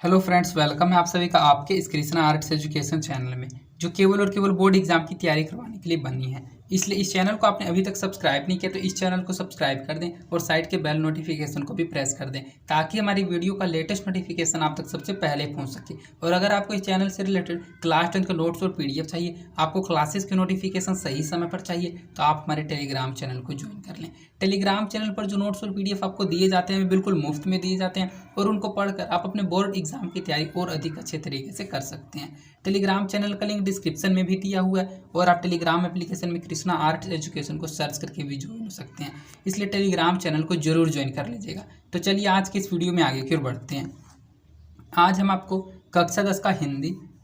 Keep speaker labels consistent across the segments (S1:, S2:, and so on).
S1: Hello friends, welcome है आप सभी का आपके इस कृष्णा आर्ट्स एजुकेशन चैनल में, जो केवल और केवल बोर्ड एग्जाम की तैयारी करवाने के लिए बनी है। इसलिए इस चैनल को आपने अभी तक सब्सक्राइब नहीं किया तो इस चैनल को सब्सक्राइब कर दें और साइड के बेल नोटिफिकेशन को भी प्रेस कर दें, ताकि हमारी वीडियो का लेटेस्ट नोटिफिकेशन आप तक सबसे पहले पहुंच सके। और अगर आपको इस चैनल से रिलेटेड क्लास 10 के नोट्स और PDF चाहिए, आपको क्लासेस के नोटिफिकेशन सही समय पर चाहिए, तो आप हमारे टेलीग्राम चैनल को ज्वाइन कर लें। टेलीग्राम चैनल पर जो नोट्स और PDF आपको दिए जाते हैं बिल्कुल मुफ्त में दिए जाते हैं, और उनको पढ़कर आप अपने बोर्ड एग्जाम की तैयारी और अधिक अच्छे तरीके से कर सकते हैं। टेलीग्राम चैनल का लिंक डिस्क्रिप्शन में भी दिया हुआ है, और आप टेलीग्राम एप्लीकेशन में कृष्णा आर्ट्स एजुकेशन को सर्च करके भी ज्वाइन हो सकते हैं। इसलिए टेलीग्राम चैनल को जरूर ज्वाइन कर लीजिएगा। तो चलिए आज की इस वीडियो में आगे की ओर बढ़ते हैं। आज हम आपको कक्षा 10 का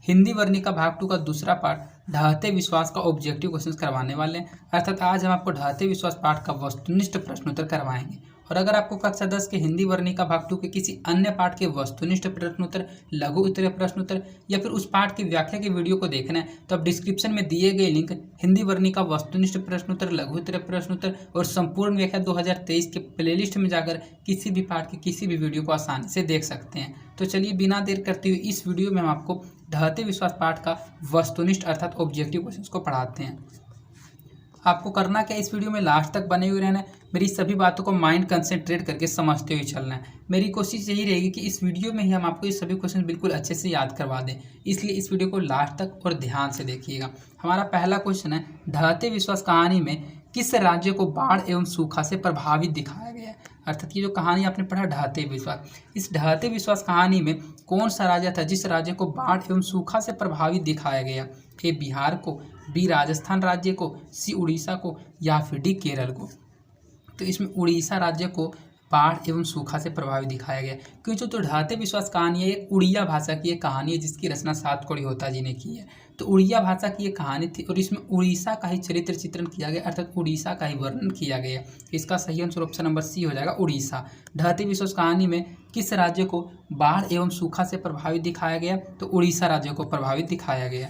S1: हिंदी वर्णिका भाग 2 का दूसरा पार्ट ढहते विश्वास का ऑब्जेक्टिव क्वेश्चन करवाने वाले हैं। अर्थात आज हम आपको ढहते विश्वास पाठ का वस्तुनिष्ठ प्रश्नोत्तर करवाएंगे। और अगर आपको कक्षा 10 के हिंदी वर्णिका भाग 2 के किसी अन्य पाठ के वस्तुनिष्ठ प्रश्नोत्तर, लघु उत्तरीय प्रश्नोत्तर या फिर उस पाठ की व्याख्या के वीडियो को देखना है, तो आप डिस्क्रिप्शन में दिए गए लिंक हिंदी वर्णिका वस्तुनिष्ठ प्रश्नोत्तर, लघु उत्तरीय प्रश्नोत्तर और संपूर्ण व्याख्या 2023 के प्लेलिस्ट में जाकर किसी भी पाठ के किसी भी वीडियो को आसानी से देख सकते हैं। तो चलिए बिना देर करते हुए इस वीडियो में हम आपको ढहते विश्वास पाठ का वस्तुनिष्ठ अर्थात ऑब्जेक्टिव क्वेश्चंस को पढ़ाते हैं। आपको करना क्या, इस वीडियो में लास्ट तक बने हुए रहना है। मेरी सभी बातों को माइंड कंसंट्रेट करके समझते हुए चलना है। मेरी कोशिश यही रहेगी कि इस वीडियो में ही हम आपको ये सभी क्वेश्चन बिल्कुल अच्छे से याद करवा दें, इसलिए इस वीडियो को लास्ट तक और ध्यान से देखिएगा। हमारा पहला क्वेश्चन है, ढहते विश्वास कहानी में किस राज्य को बाढ़ एवं सूखा से प्रभावित दिखाया गया है। अर्थात ये जो कहानी आपने पढ़ा ढहते विश्वास, इस ढहते विश्वास कहानी में कौन सा राज्य था जिस राज्य को बाढ़ एवं सूखा से प्रभावित दिखाया गया। ए बिहार को, बी राजस्थान राज्य को, सी उड़ीसा को या फिर डी केरल को। तो इसमें उड़ीसा राज्य को बाढ़ एवं सूखा से प्रभावित दिखाया गया, क्योंकि जो ढहते विश्वास कहानी है एक उड़िया भाषा की एक कहानी है, जिसकी रचना सातकोड़ी होता जी ने की है। तो उड़िया भाषा की एक कहानी थी और इसमें उड़ीसा का ही चरित्र चित्रण किया गया, अर्थात उड़ीसा का ही वर्णन किया गया। इसका सही आंसर ऑप्शन नंबर सी हो जाएगा, उड़ीसा। ढहते विश्वास कहानी में किस राज्य को बाढ़ एवं सूखा से प्रभावित दिखाया गया, तो उड़ीसा राज्य को प्रभावित दिखाया गया।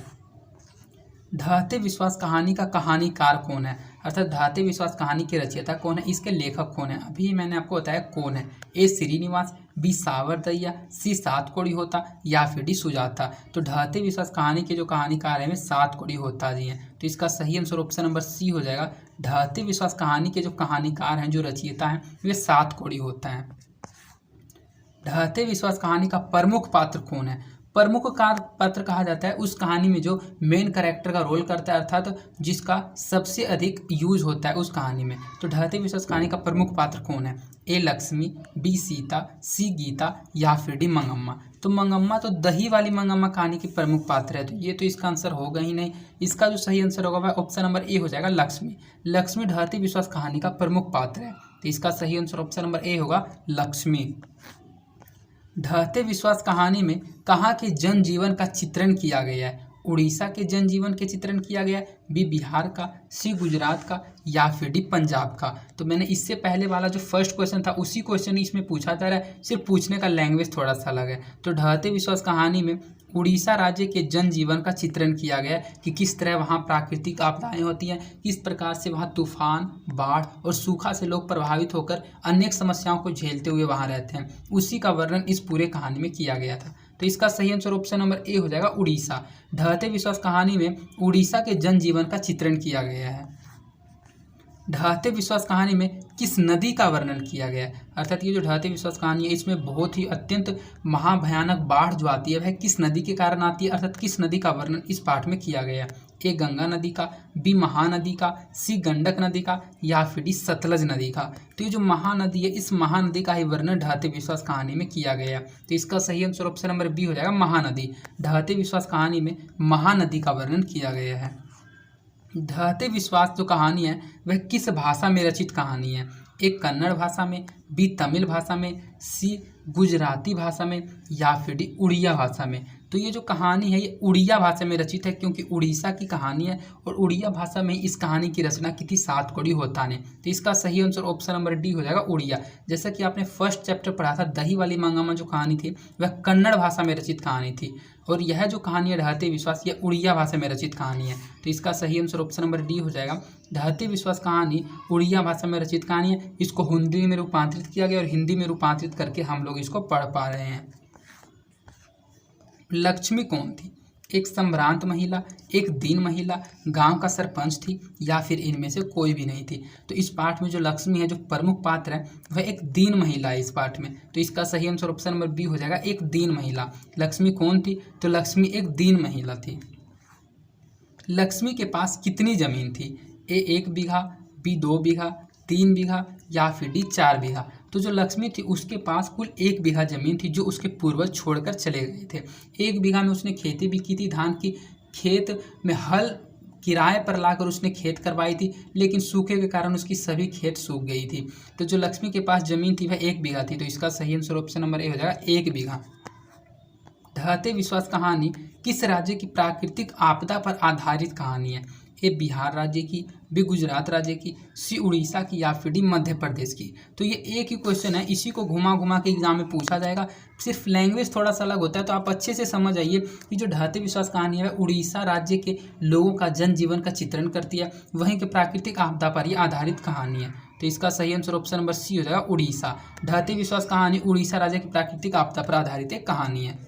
S1: ढहते विश्वास कहानी का कहानीकार कौन है, अर्थात ढहते विश्वास कहानी के रचयिता कौन है, इसके लेखक कौन है, अभी मैंने आपको बताया कौन है। ए श्रीनिवास, बी सावरदैया, सी सातकोड़ी होता या फिर डी सुजाता। तो ढहते विश्वास कहानी के जो कहानीकार हैं वे सातकोड़ी होता जी हैं। तो इसका सही आंसर ऑप्शन नंबर सी हो जाएगा। ढहते विश्वास कहानी के जो कहानीकार हैं, जो रचयिता हैं, वे सातकोड़ी होता है। ढहते विश्वास कहानी का प्रमुख पात्र कौन है, प्रमुख पात्र कहा जाता है उस कहानी में जो मेन कैरेक्टर का रोल करता है, अर्थात जिसका सबसे अधिक यूज होता है उस कहानी में। तो ढहते विश्वास कहानी का प्रमुख पात्र कौन है। ए लक्ष्मी, बी सीता, सी गीता या फिर डी मंगम्मा। तो मंगम्मा तो दही वाली मंगम्मा कहानी की प्रमुख पात्र है, तो ये तो इसका आंसर होगा ही नहीं। इसका जो सही आंसर होगा वह ऑप्शन नंबर ए हो जाएगा, लक्ष्मी। लक्ष्मी ढहते विश्वास कहानी का प्रमुख पात्र है, तो इसका सही आंसर ऑप्शन नंबर ए होगा, लक्ष्मी। ढहते विश्वास कहानी में कहाँ के जनजीवन का चित्रण किया गया है। उड़ीसा के जनजीवन के चित्रण किया गया है, बी बिहार का, सी गुजरात का या फिर डी पंजाब का। तो मैंने इससे पहले वाला जो फर्स्ट क्वेश्चन था उसी क्वेश्चन इसमें पूछा जा रहा है, सिर्फ पूछने का लैंग्वेज थोड़ा सा अलग है। तो ढहते विश्वास कहानी में उड़ीसा राज्य के जनजीवन का चित्रण किया गया है कि किस तरह वहाँ प्राकृतिक आपदाएं होती हैं, किस प्रकार से वहाँ तूफान, बाढ़ और सूखा से लोग प्रभावित होकर अनेक समस्याओं को झेलते हुए वहाँ रहते हैं, उसी का वर्णन इस पूरे कहानी में किया गया था। तो इसका सही आंसर ऑप्शन नंबर ए हो जाएगा, उड़ीसा। ढहते विश्वास कहानी में उड़ीसा के जनजीवन का चित्रण किया गया है। ढहते विश्वास कहानी में किस नदी का वर्णन किया गया है, अर्थात ये जो ढहते विश्वास कहानी है इसमें बहुत ही अत्यंत महाभयानक बाढ़ जो आती है वह किस नदी के कारण आती है, अर्थात किस नदी का वर्णन इस पाठ में किया गया है। ए गंगा नदी का, बी महानदी का, सी गंडक नदी का या फिर डी सतलज नदी का। तो ये जो महानदी है इस महानदी का ही वर्णन ढहते विश्वास कहानी में किया गया। तो इसका सही आंसर ऑप्शन नंबर बी हो जाएगा, महानदी। ढहते विश्वास कहानी में महानदी का वर्णन किया गया है। ढहते विश्वास जो कहानी है वह किस भाषा में रचित कहानी है। एक कन्नड़ भाषा में, बी तमिल भाषा में, सी गुजराती भाषा में या फिर डी उड़िया भाषा में। तो ये जो कहानी है ये उड़िया भाषा में रचित है, क्योंकि उड़ीसा की कहानी है और उड़िया भाषा में इस कहानी की रचना की थी सातकोड़ी होता ने। तो इसका सही आंसर ऑप्शन नंबर डी हो जाएगा, उड़िया। जैसा कि आपने फर्स्ट चैप्टर पढ़ा था, दही वाली मंगम्मा जो कहानी थी वह कन्नड़ भाषा में रचित कहानी थी, और यह जो कहानी है ढहते विश्वास ये उड़िया भाषा में रचित कहानी है। तो इसका सही आंसर ऑप्शन नंबर डी हो जाएगा। ढहते विश्वास कहानी उड़िया भाषा में रचित कहानी है, इसको हिंदी में रूपांतरित किया गया और हिंदी में रूपांतरित करके हम लोग इसको पढ़ पा रहे हैं। लक्ष्मी कौन थी? एक संभ्रांत महिला, एक दीन महिला, गांव का सरपंच थी, या फिर इनमें से कोई भी नहीं थी। तो इस पाठ में जो लक्ष्मी है, जो प्रमुख पात्र है, वह एक दीन महिला है इस पाठ में। तो इसका सही आंसर ऑप्शन नंबर बी हो जाएगा, एक दीन महिला। लक्ष्मी कौन थी? तो लक्ष्मी एक दीन महिला थी। लक्ष्मी के पास कितनी जमीन थी? ए 1 बीघा, बी 2 बीघा, 3 बीघा, या फिर डी 4 बीघा। तो जो लक्ष्मी थी उसके पास कुल 1 बीघा जमीन थी, जो उसके पूर्वज छोड़कर चले गए थे। 1 बीघा में उसने खेती भी की थी, धान की। खेत में हल किराए पर लाकर उसने खेत करवाई थी, लेकिन सूखे के कारण उसकी सभी खेत सूख गई थी। तो जो लक्ष्मी के पास जमीन थी वह 1 बीघा थी। तो इसका सही आंसर ऑप्शन नंबर ए हो जाएगा, 1 बीघा। ढहते विश्वास कहानी किस राज्य की प्राकृतिक आपदा पर आधारित कहानी है? ए बिहार राज्य की, बी गुजरात राज्य की, सी उड़ीसा की, या फिर डी मध्य प्रदेश की। तो ये एक ही क्वेश्चन है, इसी को घुमा घुमा के एग्जाम में पूछा जाएगा। सिर्फ लैंग्वेज थोड़ा सा अलग होता है, तो आप अच्छे से समझ आइए कि जो ढहते विश्वास कहानी है वह उड़ीसा राज्य के लोगों का जनजीवन का चित्रण करती है, वहीं के प्राकृतिक आपदा पर ये आधारित कहानी है। तो इसका सही आंसर ऑप्शन नंबर सी हो जाएगा, उड़ीसा। ढहते विश्वास कहानी उड़ीसा राज्य की प्राकृतिक आपदा पर आधारित एक कहानी है।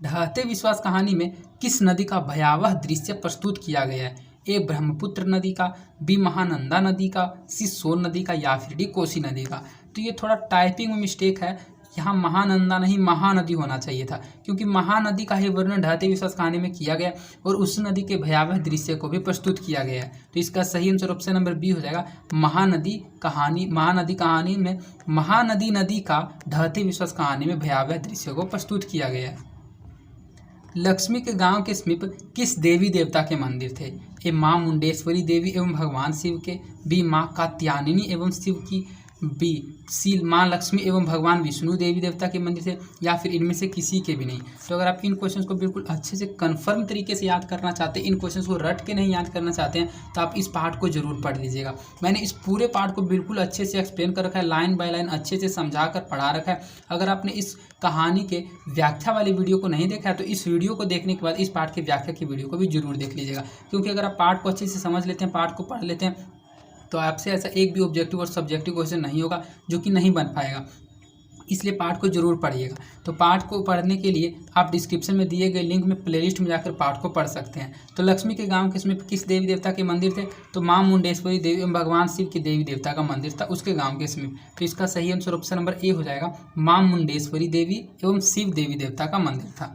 S1: ढहते विश्वास कहानी में किस नदी का भयावह दृश्य प्रस्तुत किया गया है? ए ब्रह्मपुत्र नदी का, बी महानंदा नदी का, सी सोन नदी का, या फिर डी कोसी नदी का। तो ये थोड़ा टाइपिंग में मिस्टेक है, यहाँ महानंदा नहीं महानदी होना चाहिए था, क्योंकि महानदी का ही वर्णन ढहते विश्वास कहानी में किया गया और उस नदी के भयावह दृश्य को भी प्रस्तुत किया गया है। तो इसका सही आंसर ऑप्शन नंबर बी हो जाएगा, महानदी कहानी। महानदी कहानी में महानदी नदी का ढहते विश्वास कहानी में भयावह दृश्य को प्रस्तुत किया गया है। लक्ष्मी के गांव के समीप किस देवी देवता के मंदिर थे? ए माँ मुंडेश्वरी देवी एवं भगवान शिव के, बी माँ कात्यायनी एवं शिव की, बी सी माँ लक्ष्मी एवं भगवान विष्णु देवी देवता के मंदिर थे, या फिर इनमें से किसी के भी नहीं। तो अगर आप इन क्वेश्चंस को बिल्कुल अच्छे से कंफर्म तरीके से याद करना चाहते हैं, इन क्वेश्चंस को रट के नहीं याद करना चाहते हैं, तो आप इस पार्ट को जरूर पढ़ लीजिएगा। मैंने इस पूरे पार्ट को बिल्कुल अच्छे से एक्सप्लेन कर रखा है, लाइन बाय लाइन अच्छे से समझा कर पढ़ा रखा है। अगर आपने इस कहानी के व्याख्या वाली वीडियो को नहीं देखा है, तो इस वीडियो को देखने के बाद इस पार्ट के व्याख्या की वीडियो को भी जरूर देख लीजिएगा, क्योंकि अगर आप पार्ट को अच्छे से समझ लेते हैं, पार्ट को पढ़ लेते हैं, तो आपसे ऐसा एक भी ऑब्जेक्टिव और सब्जेक्टिव क्वेश्चन नहीं होगा जो कि नहीं बन पाएगा। इसलिए पार्ट को जरूर पढ़िएगा। तो पार्ट को पढ़ने के लिए आप डिस्क्रिप्शन में दिए गए लिंक में प्लेलिस्ट में जाकर पार्ट को पढ़ सकते हैं। तो लक्ष्मी के गांव के समीप किस देवी देवता के मंदिर थे? तो माँ मुंडेश्वरी देवी एवं भगवान शिव के देवी देवता का मंदिर था उसके गाँव के समीप। तो इसका सही आंसर ऑप्शन नंबर ए हो जाएगा, माँ मुंडेश्वरी देवी एवं शिव देवी देवता का मंदिर था।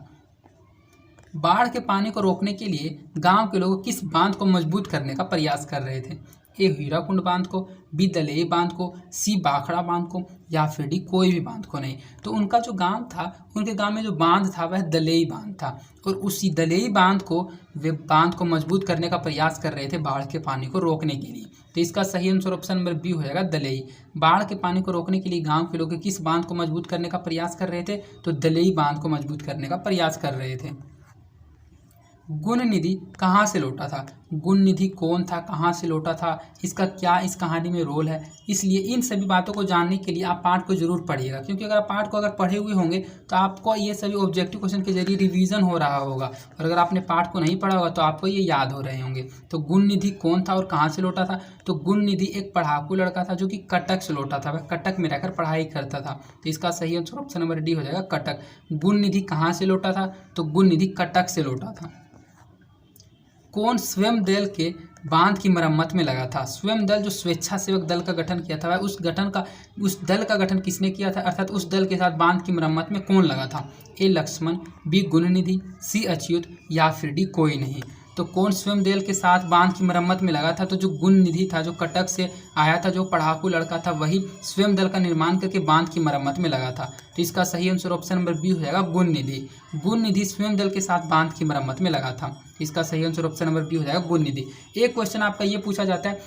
S1: बाढ़ के पानी को रोकने के लिए गांव के लोग किस बांध को मजबूत करने का प्रयास कर रहे थे? ए हीराकुंड बांध को, बी दलेई बांध को, सी बाखड़ा बांध को, या फिर डी कोई भी बांध को नहीं। तो उनका जो गांव था, उनके गांव में जो बांध था वह दलेई बांध था, और उसी दलेई बांध को वे बांध को मजबूत करने का प्रयास कर रहे थे बाढ़ के पानी को रोकने के लिए। तो इसका सही आंसर ऑप्शन नंबर बी हो जाएगा, दलेई। बाढ़ के पानी को रोकने के लिए गाँव के लोग किस बांध को मजबूत करने का प्रयास कर रहे थे? तो दलेई बांध को मजबूत करने का प्रयास कर रहे थे। गुण निधि कहाँ से लौटा था? गुण निधि कौन था, कहाँ से लौटा था, इसका क्या इस कहानी में रोल है? इसलिए इन सभी बातों को जानने के लिए आप पाठ को जरूर पढ़िएगा, क्योंकि अगर आप पाठ को अगर पढ़े हुए होंगे तो आपको ये सभी ऑब्जेक्टिव क्वेश्चन के जरिए रिवीजन हो रहा होगा, और अगर आपने पाठ को नहीं पढ़ा होगा तो आपको ये याद हो रहे होंगे। तो गुण निधि कौन था और कहाँ से लौटा था? तो गुण निधि एक पढ़ाकू लड़का था जो कि कटक से लौटा था, वह कटक में रहकर पढ़ाई करता था। तो इसका सही आंसर ऑप्शन नंबर डी हो जाएगा, कटक। गुण निधि कहाँ से लौटा था? तो गुण निधि कटक से लौटा था। कौन स्वयं दल के बांध की मरम्मत में लगा था? स्वयं दल जो स्वेच्छासेवक दल का गठन किया था, उस दल का गठन किसने किया था, अर्थात उस दल के साथ बांध की मरम्मत में कौन लगा था? ए लक्ष्मण, बी गुणनिधि, सी अच्युत, या फिर डी कोई नहीं। तो कौन स्वयं दल के साथ बांध की मरम्मत में लगा था? तो जो गुणनिधि था, जो कटक से आया था, जो पढ़ाकू लड़का था, वही स्वयं दल का निर्माण करके बांध की मरम्मत में लगा था। तो इसका सही आंसर ऑप्शन नंबर बी हो जाएगा, गुणनिधि। गुणनिधि स्वयं दल के साथ बांध की मरम्मत में लगा था। इसका सही आंसर ऑप्शन नंबर बी हो जाएगा, गुणनिधि। एक क्वेश्चन आपका ये पूछा जाता है,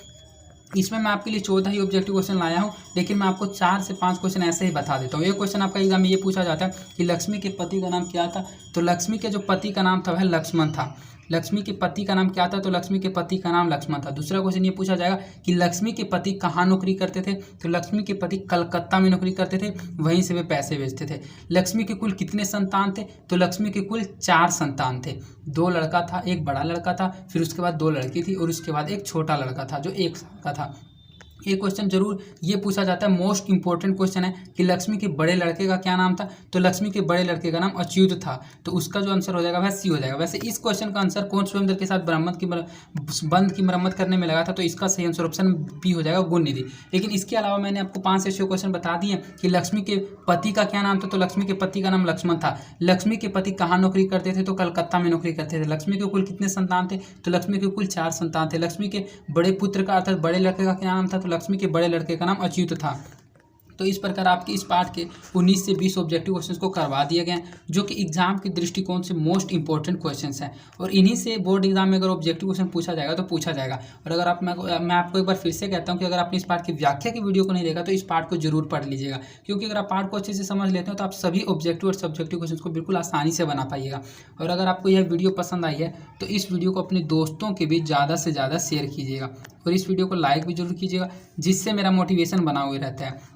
S1: इसमें मैं आपके लिए 14 ही ऑब्जेक्टिव क्वेश्चन लाया हूँ, लेकिन मैं आपको 4 से 5 क्वेश्चन ऐसे ही बता देता हूँ। एक क्वेश्चन आपका एग्जाम में ये पूछा जाता है कि लक्ष्मी के पति का नाम क्या था? तो लक्ष्मी के जो पति का नाम था वह लक्ष्मण था। लक्ष्मी के पति का नाम क्या था? तो लक्ष्मी के पति का नाम लक्ष्मण था। दूसरा क्वेश्चन ये पूछा जाएगा कि लक्ष्मी के पति कहाँ नौकरी करते थे? तो लक्ष्मी के पति कलकत्ता में नौकरी करते थे, वहीं से वे पैसे भेजते थे। लक्ष्मी के कुल कितने संतान थे? तो लक्ष्मी के कुल 4 संतान थे। 2 लड़का था, एक बड़ा लड़का था, फिर उसके बाद 2 लड़की थी, और उसके बाद एक छोटा लड़का था जो 1 साल का था। ये क्वेश्चन जरूर ये पूछा जाता है, मोस्ट इंपॉर्टेंट क्वेश्चन है कि लक्ष्मी के बड़े लड़के का क्या नाम था। तो लक्ष्मी के बड़े लड़के का नाम अच्युत था, तो उसका जो आंसर हो जाएगा वह सी हो जाएगा। वैसे इस क्वेश्चन का आंसर कौन स्वयं के साथ बंद की मरम्मत करने में लगा था, तो इसका सही आंसर ऑप्शन बी हो जाएगा, गुणनिधि। लेकिन इसके अलावा मैंने आपको 5 ऐसे क्वेश्चन बता दिए कि लक्ष्मी के पति का क्या नाम था, तो लक्ष्मी के पति का नाम लक्ष्मण था। लक्ष्मी के पति कहाँ नौकरी करते थे, तो कलकत्ता में नौकरी करते थे। लक्ष्मी के कुल कितने संतान थे, तो लक्ष्मी के कुल 4 संतान थे। लक्ष्मी के बड़े पुत्र का अर्थात बड़े लड़के का क्या नाम था, तो लक्ष्मी के बड़े लड़के का नाम अच्युत था। तो इस प्रकार आपके इस पार्ट के 19 से 20 ऑब्जेक्टिव क्वेश्चंस को करवा दिए गए हैं, जो कि एग्जाम के दृष्टिकोण से मोस्ट इंपॉर्टेंट क्वेश्चंस हैं। और इन्हीं से बोर्ड एग्जाम में अगर ऑब्जेक्टिव क्वेश्चन पूछा जाएगा तो पूछा जाएगा। और अगर मैं आपको एक बार फिर से कहता हूं कि अगर आपने इस पार्ट की व्याख्या की वीडियो को नहीं देखा तो इस पार्ट को जरूर पढ़ लीजिएगा, क्योंकि अगर आप पार्ट को अच्छे से समझ लेते हो तो आप सभी ऑब्जेक्टिव और सब्जेक्टिव क्वेश्चन को बिल्कुल आसानी से बना पाइएगा। और अगर आपको यह वीडियो पसंद आई है तो इस वीडियो को अपने दोस्तों के बीच ज़्यादा से ज़्यादा शेयर कीजिएगा और इस वीडियो को लाइक भी जरूर कीजिएगा, जिससे मेरा मोटिवेशन बना हुआ रहता है।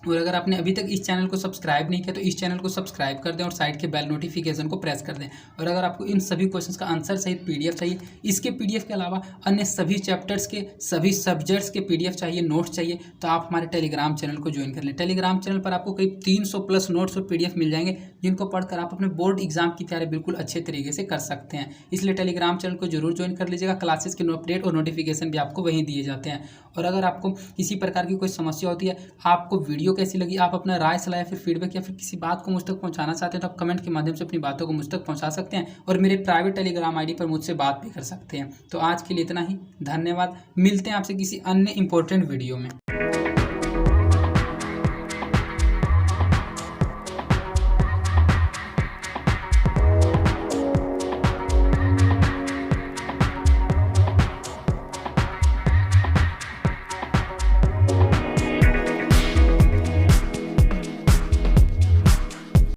S1: और अगर आपने अभी तक इस चैनल को सब्सक्राइब नहीं किया तो इस चैनल को सब्सक्राइब कर दें और साइड के बेल नोटिफिकेशन को प्रेस कर दें। और अगर आपको इन सभी क्वेश्चंस का आंसर सहित पीडीएफ चाहिए, इसके पीडीएफ के अलावा अन्य सभी चैप्टर्स के सभी सब्जेक्ट्स के पीडीएफ चाहिए, नोट्स चाहिए, तो आप हमारे टेलीग्राम चैनल को ज्वाइन कर लें। टेलीग्राम चैनल पर आपको करीब 300 प्लस नोट्स और पीडीएफ मिल जाएंगे, जिनको पढ़कर आप अपने बोर्ड एग्जाम की तैयारी बिल्कुल अच्छे तरीके से कर सकते हैं। इसलिए टेलीग्राम चैनल को जरूर ज्वाइन कर लीजिएगा। क्लासेस के अपडेट और नोटिफिकेशन भी आपको वहीं दिए जाते हैं। और अगर आपको किसी प्रकार की कोई समस्या होती है, आपको वीडियो कैसी लगी, आप अपना राय सलाह या फिर फीडबैक या फिर किसी बात को मुझ तक पहुंचाना चाहते हैं, तो आप कमेंट के माध्यम से अपनी बातों को मुझ तक पहुंचा सकते हैं और मेरे प्राइवेट टेलीग्राम आईडी पर मुझसे बात भी कर सकते हैं। तो आज के लिए इतना ही, धन्यवाद। मिलते हैं आपसे किसी अन्य इंपॉर्टेंट वीडियो में।